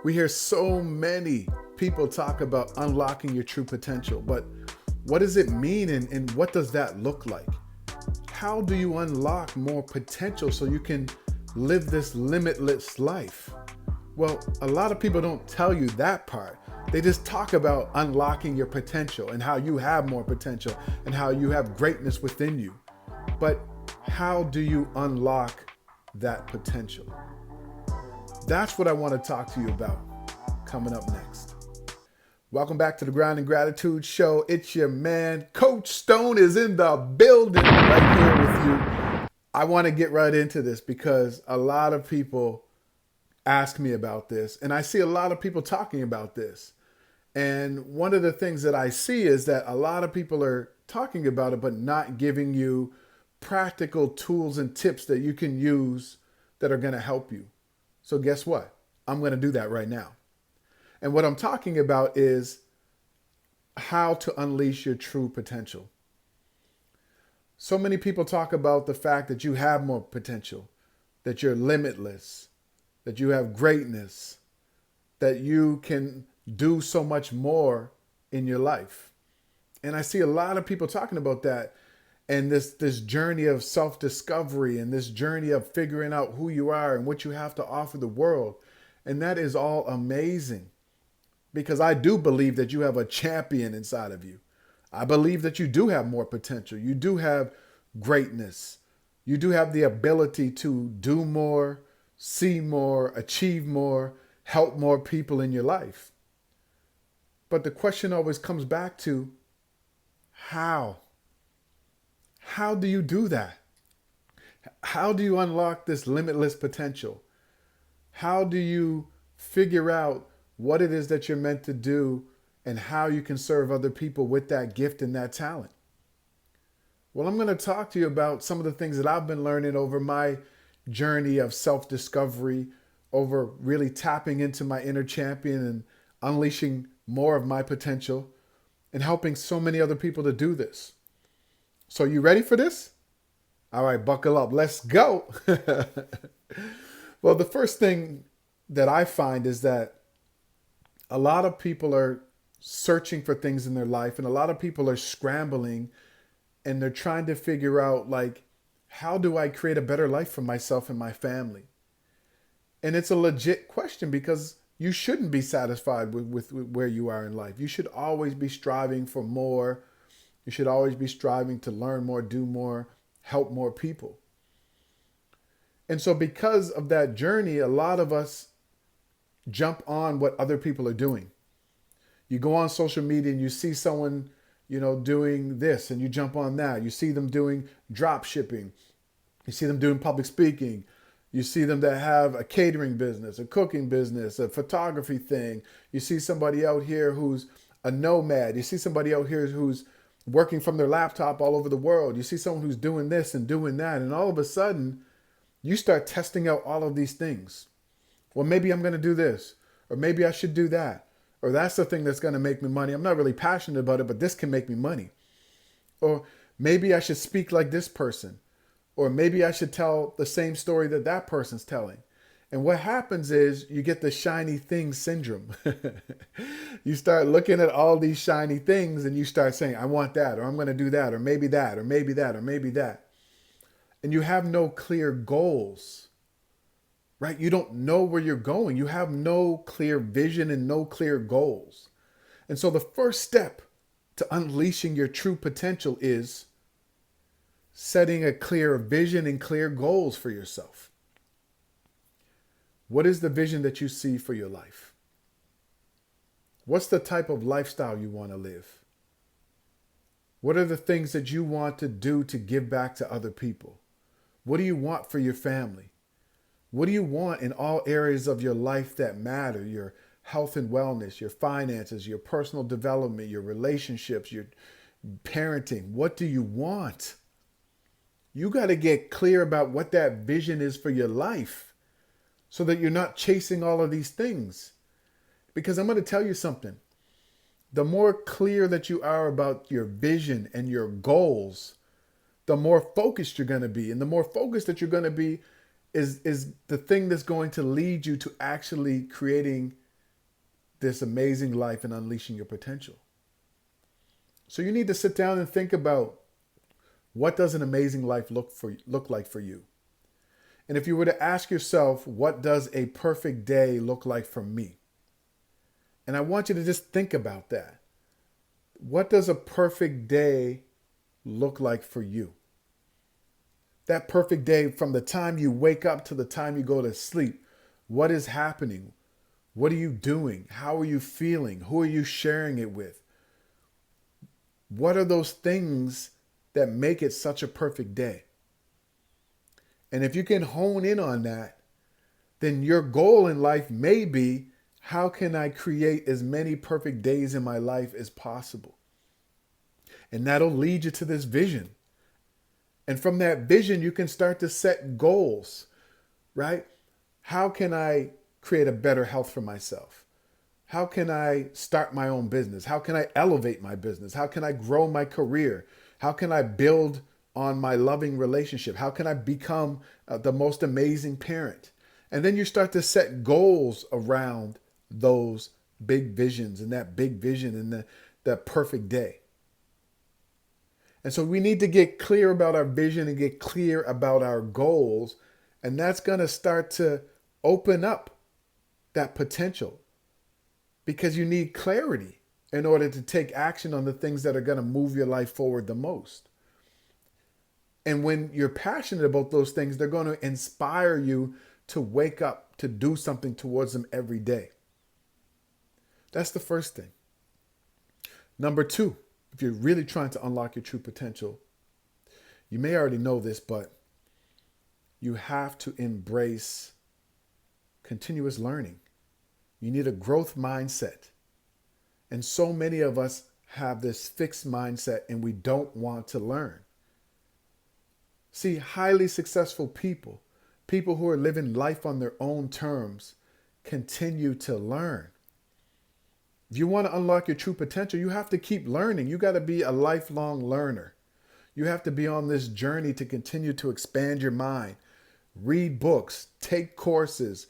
We hear so many people talk about unlocking your true potential, but what does it mean and what does that look like? How do you unlock more potential so you can live this limitless life? Well, a lot of people don't tell you that part. They just talk about unlocking your potential and how you have more potential and how you have greatness within you. But how do you unlock that potential? That's what I want to talk to you about coming up next. Welcome back to the Grind and Gratitude Show. It's your man, Coach Stone, is in the building right here with you. I want to get right into this because a lot of people ask me about this, and I see a lot of people talking about this. And one of the things that I see is that a lot of people are talking about it, but not giving you practical tools and tips that you can use that are going to help you. So guess what? I'm going to do that right now. And what I'm talking about is how to unleash your true potential. So many people talk about the fact that you have more potential, that you're limitless, that you have greatness, that you can do so much more in your life. And I see a lot of people talking about that and this journey of self-discovery and this journey of figuring out who you are and what you have to offer the world. And that is all amazing because I do believe that you have a champion inside of you. I believe that you do have more potential. You do have greatness. You do have the ability to do more, see more, achieve more, help more people in your life. But the question always comes back to how? How do you do that? How do you unlock this limitless potential? How do you figure out what it is that you're meant to do and how you can serve other people with that gift and that talent? Well, I'm going to talk to you about some of the things that I've been learning over my journey of self-discovery, over really tapping into my inner champion and unleashing more of my potential and helping so many other people to do this. So you ready for this? All right, buckle up. Let's go. Well, the first thing that I find is that a lot of people are searching for things in their life and a lot of people are scrambling and they're trying to figure out, like, how do I create a better life for myself and my family? And it's a legit question because you shouldn't be satisfied with where you are in life. You should always be striving for more. You should always be striving to learn more, do more, help more people. And so because of that journey, a lot of us jump on what other people are doing. You go on social media and you see someone, doing this and you jump on that. You see them doing drop shipping. You see them doing public speaking. You see them that have a catering business, a cooking business, a photography thing. You see somebody out here who's a nomad. You see somebody out here who's working from their laptop all over the world. You see someone who's doing this and doing that. And all of a sudden, you start testing out all of these things. Well, maybe I'm going to do this, or maybe I should do that, or that's the thing that's going to make me money. I'm not really passionate about it, but this can make me money. Or maybe I should speak like this person, or maybe I should tell the same story that that person's telling. And what happens is you get the shiny thing syndrome. You start looking at all these shiny things and you start saying, I want that, or I'm going to do that, or maybe that, or maybe that, or maybe that. And you have no clear goals, right? You don't know where you're going. You have no clear vision and no clear goals. And so the first step to unleashing your true potential is setting a clear vision and clear goals for yourself. What is the vision that you see for your life? What's the type of lifestyle you want to live? What are the things that you want to do to give back to other people? What do you want for your family? What do you want in all areas of your life that matter? Your health and wellness, your finances, your personal development, your relationships, your parenting. What do you want? You got to get clear about what that vision is for your life so that you're not chasing all of these things. Because I'm going to tell you something. The more clear that you are about your vision and your goals, the more focused you're going to be. And the more focused that you're going to be is the thing that's going to lead you to actually creating this amazing life and unleashing your potential. So you need to sit down and think about, what does an amazing life look like for you? And if you were to ask yourself, what does a perfect day look like for me? And I want you to just think about that. What does a perfect day look like for you? That perfect day, from the time you wake up to the time you go to sleep, what is happening? What are you doing? How are you feeling? Who are you sharing it with? What are those things that make it such a perfect day? And if you can hone in on that, then your goal in life may be, how can I create as many perfect days in my life as possible? And that'll lead you to this vision. And from that vision, you can start to set goals, right? How can I create a better health for myself? How can I start my own business? How can I elevate my business? How can I grow my career? How can I build on my loving relationship? How can I become the most amazing parent? And then you start to set goals around those big visions and that big vision and that perfect day. And so we need to get clear about our vision and get clear about our goals. And that's going to start to open up that potential, because you need clarity in order to take action on the things that are going to move your life forward the most. And when you're passionate about those things, they're going to inspire you to wake up, to do something towards them every day. That's the first thing. Number two, if you're really trying to unlock your true potential, you may already know this, but you have to embrace continuous learning. You need a growth mindset. And so many of us have this fixed mindset and we don't want to learn. See, highly successful people who are living life on their own terms, continue to learn. If you want to unlock your true potential, you have to keep learning. You got to be a lifelong learner. You have to be on this journey to continue to expand your mind, read books, take courses,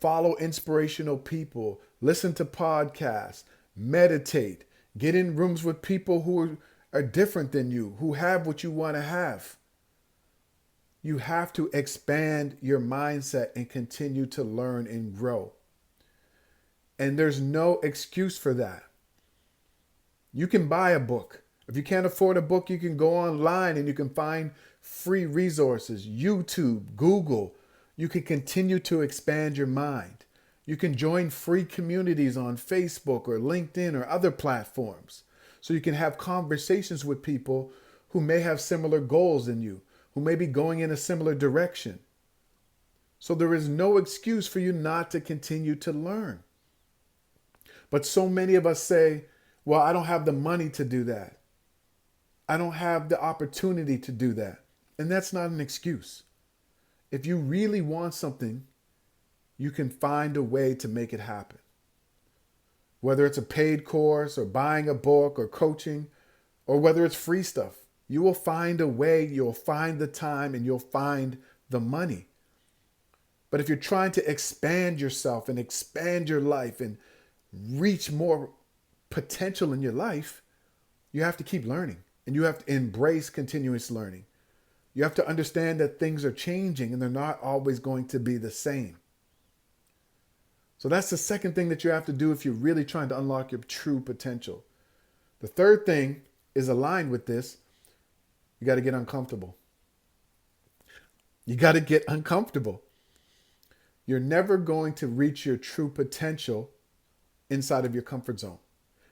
follow inspirational people, listen to podcasts, meditate, get in rooms with people who are different than you, who have what you want to have. You have to expand your mindset and continue to learn and grow. And there's no excuse for that. You can buy a book. If you can't afford a book, you can go online and you can find free resources, YouTube, Google. You can continue to expand your mind. You can join free communities on Facebook or LinkedIn or other platforms, so you can have conversations with people who may have similar goals than you, who may be going in a similar direction. So there is no excuse for you not to continue to learn. But so many of us say, well, I don't have the money to do that. I don't have the opportunity to do that. And that's not an excuse. If you really want something, you can find a way to make it happen. Whether it's a paid course or buying a book or coaching, or whether it's free stuff, you will find a way, you'll find the time, and you'll find the money. But if you're trying to expand yourself and expand your life and reach more potential in your life, you have to keep learning, and you have to embrace continuous learning. You have to understand that things are changing and they're not always going to be the same. So that's the second thing that you have to do if you're really trying to unlock your true potential. The third thing is aligned with this. You got to get uncomfortable. You got to get uncomfortable. You're never going to reach your true potential inside of your comfort zone.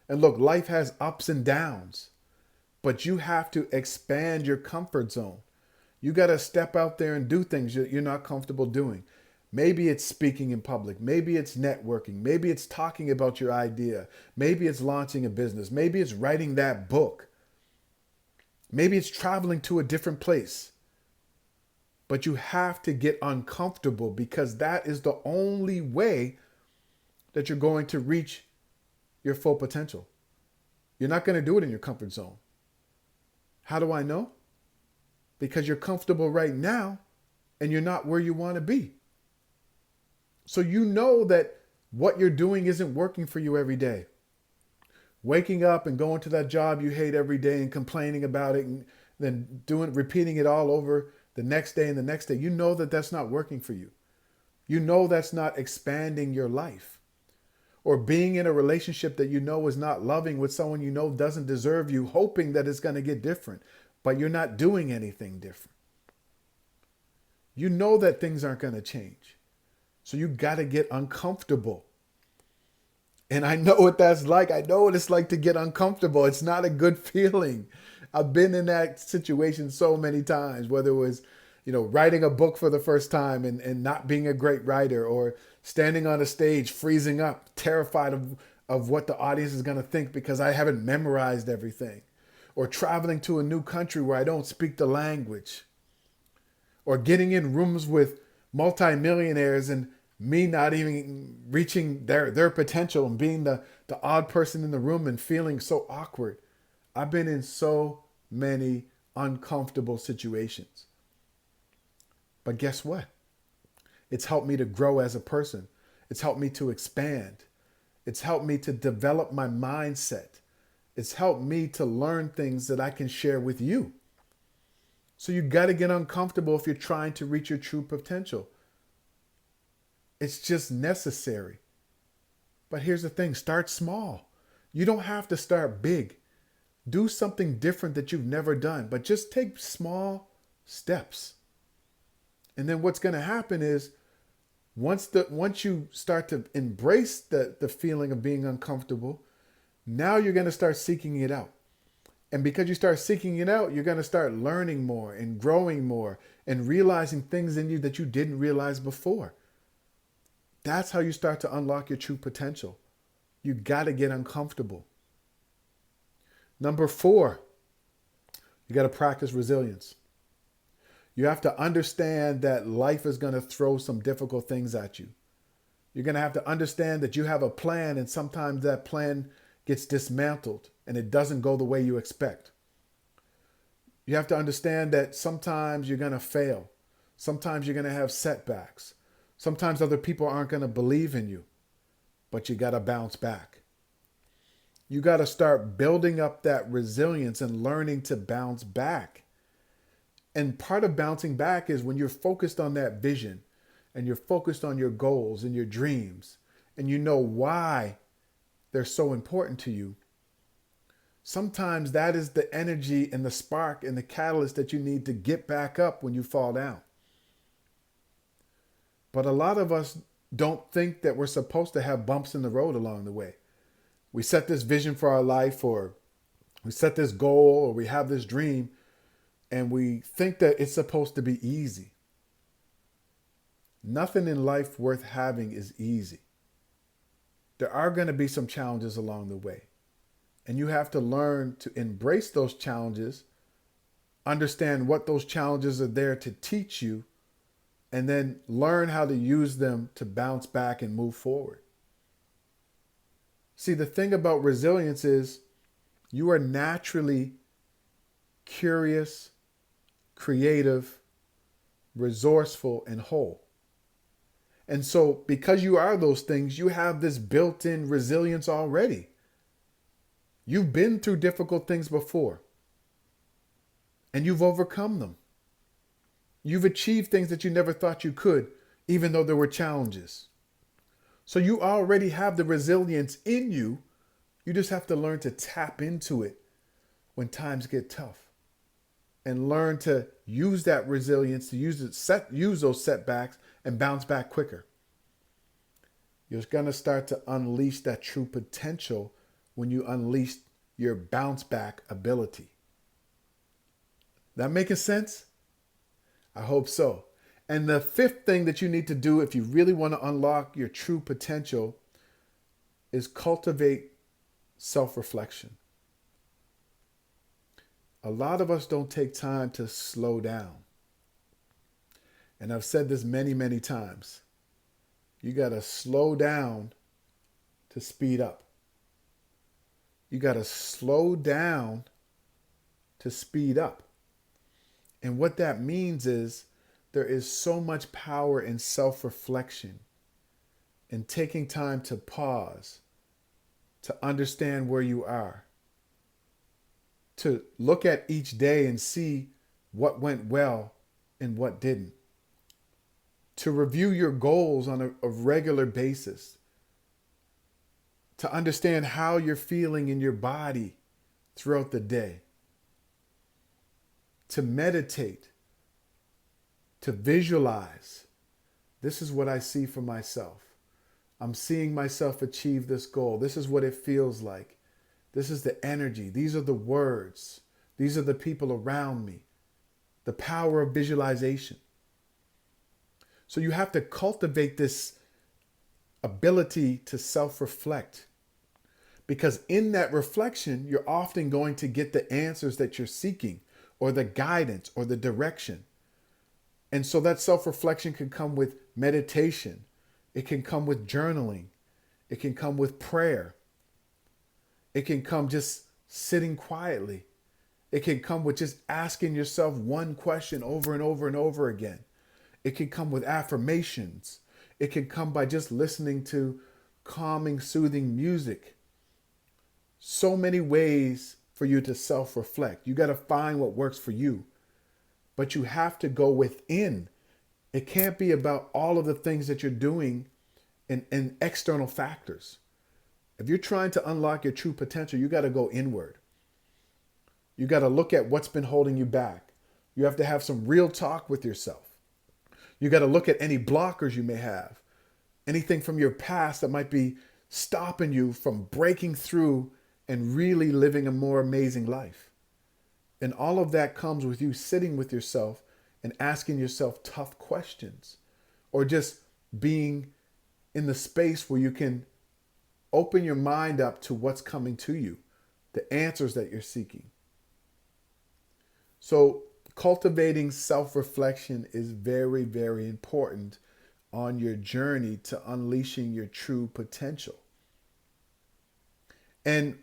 And look, life has ups and downs, but you have to expand your comfort zone. You got to step out there and do things that you're not comfortable doing. Maybe it's speaking in public. Maybe it's networking. Maybe it's talking about your idea. Maybe it's launching a business. Maybe it's writing that book. Maybe it's traveling to a different place. But you have to get uncomfortable, because that is the only way that you're going to reach your full potential. You're not going to do it in your comfort zone. How do I know? Because you're comfortable right now and you're not where you want to be. So you know that What you're doing isn't working for you every day. Waking up and going to that job you hate every day and complaining about it and then repeating it all over the next day and the next day. You know that that's not working for you. You know that's not expanding your life. Or being in a relationship that you know is not loving with someone you know doesn't deserve you, hoping that it's going to get different, but you're not doing anything different. You know that things aren't going to change. So you got to get uncomfortable. And I know what that's like. I know what it's like to get uncomfortable. It's not a good feeling. I've been in that situation so many times, whether it was, writing a book for the first time and not being a great writer, or standing on a stage, freezing up, terrified of what the audience is going to think because I haven't memorized everything, or traveling to a new country where I don't speak the language, or getting in rooms with multimillionaires and me not even reaching their potential and being the odd person in the room and feeling so awkward. I've been in so many uncomfortable situations. But guess what? It's helped me to grow as a person. It's helped me to expand. It's helped me to develop my mindset. It's helped me to learn things that I can share with you. So you got to get uncomfortable if you're trying to reach your true potential. It's just necessary. But here's the thing, start small. You don't have to start big. Do something different that you've never done, but just take small steps. And then what's going to happen is once you start to embrace the feeling of being uncomfortable, now you're going to start seeking it out. And because you start seeking it out, you're going to start learning more and growing more and realizing things in you that you didn't realize before. That's how you start to unlock your true potential. You got to get uncomfortable. Number 4, you got to practice resilience. You have to understand that life is going to throw some difficult things at you. You're going to have to understand that you have a plan, and sometimes that plan gets dismantled and it doesn't go the way you expect. You have to understand that sometimes you're going to fail. Sometimes you're going to have setbacks. Sometimes other people aren't going to believe in you, but you got to bounce back. You got to start building up that resilience and learning to bounce back. And part of bouncing back is when you're focused on that vision and you're focused on your goals and your dreams and you know why they're so important to you. Sometimes that is the energy and the spark and the catalyst that you need to get back up when you fall down. But a lot of us don't think that we're supposed to have bumps in the road along the way. We set this vision for our life, or we set this goal, or we have this dream, and we think that it's supposed to be easy. Nothing in life worth having is easy. There are going to be some challenges along the way. And you have to learn to embrace those challenges, understand what those challenges are there to teach you, and then learn how to use them to bounce back and move forward. See, the thing about resilience is you are naturally curious, creative, resourceful, and whole. And so because you are those things, you have this built-in resilience already. You've been through difficult things before, and you've overcome them. You've achieved things that you never thought you could, even though there were challenges. So you already have the resilience in you. You just have to learn to tap into it when times get tough, and learn to use that resilience, to use those setbacks and bounce back quicker. You're going to start to unleash that true potential when you unleash your bounce back ability. That making sense? I hope so. And the 5th thing that you need to do if you really want to unlock your true potential is cultivate self-reflection. A lot of us don't take time to slow down. And I've said this many, many times. You got to slow down to speed up. You got to slow down to speed up. And what that means is there is so much power in self-reflection and taking time to pause, to understand where you are, to look at each day and see what went well and what didn't, to review your goals on a regular basis, to understand how you're feeling in your body throughout the day, to meditate, to visualize. This is what I see for myself. I'm seeing myself achieve this goal. This is what it feels like. This is the energy. These are the words. These are the people around me. The power of visualization. So you have to cultivate this ability to self-reflect, because in that reflection, you're often going to get the answers that you're seeking, or the guidance, or the direction. And so that self-reflection can come with meditation. It can come with journaling. It can come with prayer. It can come just sitting quietly. It can come with just asking yourself one question over and over and over again. It can come with affirmations. It can come by just listening to calming, soothing music. So many ways for you to self-reflect. You got to find what works for you. But you have to go within. It can't be about all of the things that you're doing and external factors. If you're trying to unlock your true potential, you got to go inward. You got to look at what's been holding you back. You have to have some real talk with yourself. You got to look at any blockers you may have. Anything from your past that might be stopping you from breaking through and really living a more amazing life. And all of that comes with you sitting with yourself and asking yourself tough questions, or just being in the space where you can open your mind up to what's coming to you, the answers that you're seeking. So cultivating self-reflection is very, very important on your journey to unleashing your true potential. And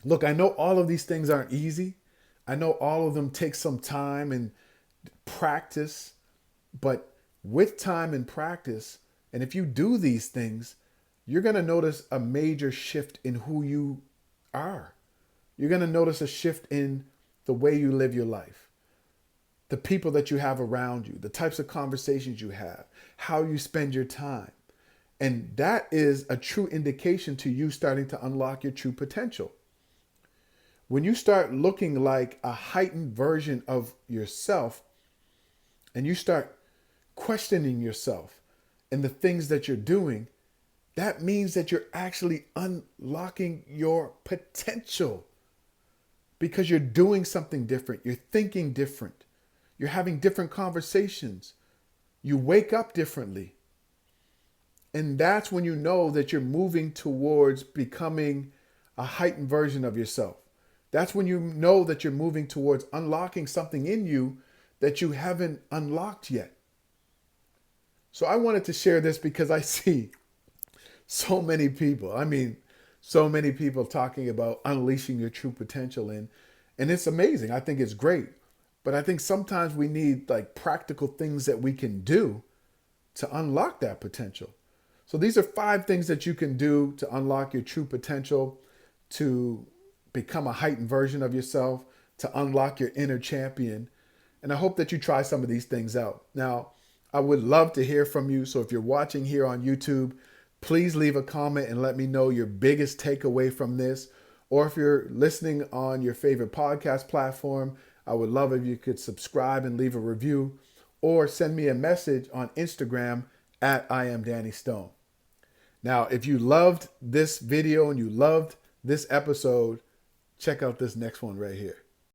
look, I know all of these things aren't easy. I know all of them take some time and practice, but with time and practice, and if you do these things, you're going to notice a major shift in who you are. You're going to notice a shift in the way you live your life, the people that you have around you, the types of conversations you have, how you spend your time. And that is a true indication to you starting to unlock your true potential. When you start looking like a heightened version of yourself, and you start questioning yourself and the things that you're doing, that means that you're actually unlocking your potential, because you're doing something different. You're thinking different. You're having different conversations. You wake up differently. And that's when you know that you're moving towards becoming a heightened version of yourself. That's when you know that you're moving towards unlocking something in you that you haven't unlocked yet. So I wanted to share this because I see so many people. So many people talking about unleashing your true potential, and it's amazing. I think it's great. But I think sometimes we need like practical things that we can do to unlock that potential. So these are 5 things that you can do to unlock your true potential, to become a heightened version of yourself, to unlock your inner champion. And I hope that you try some of these things out. Now, I would love to hear from you. So if you're watching here on YouTube, please leave a comment and let me know your biggest takeaway from this. Or if you're listening on your favorite podcast platform, I would love if you could subscribe and leave a review, or send me a message on Instagram at I am Danny Stone. Now, if you loved this video and you loved this episode, check out this next one right here.